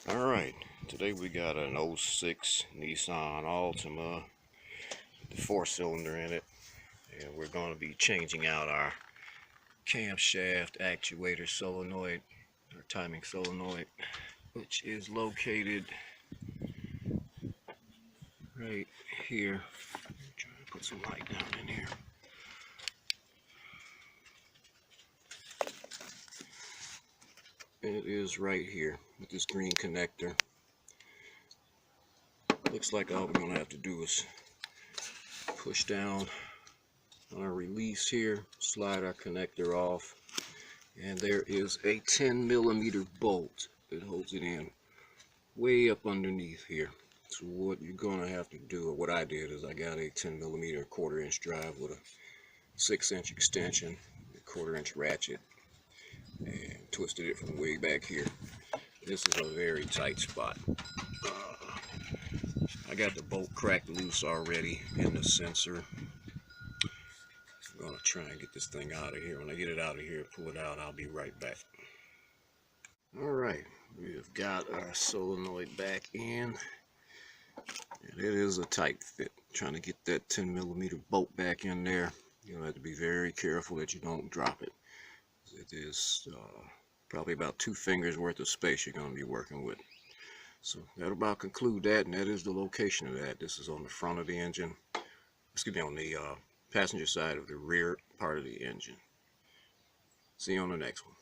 Alright, today we got an '06 Nissan Altima with the 4-cylinder in it, and we're going to be changing out our camshaft actuator solenoid, our timing solenoid, which is located right here. I'm trying to put some light down in here. And it is right here with this green connector. Looks like all we're going to have to do is push down on our release here, slide our connector off, and there is a 10mm bolt that holds it in way up underneath here. So what you're going to have to do, or what I did, is I got a 10mm 1/4" drive with a 6" extension, a 1/4" ratchet, and twisted it from way back here. This is a very tight spot. I got the bolt cracked loose already in the sensor. I'm going to try and get this thing out of here. When I get it out of here, pull it out, I'll be right back. Alright, we've got our solenoid back in. And it is a tight fit. Trying to get that 10mm bolt back in there, you'll have to be very careful that you don't drop it. It is probably about 2 fingers worth of space you're going to be working with. So that'll about conclude that, and that is the location of that. This is on the front of the engine. Excuse me, on the passenger side of the rear part of the engine. See you on the next one.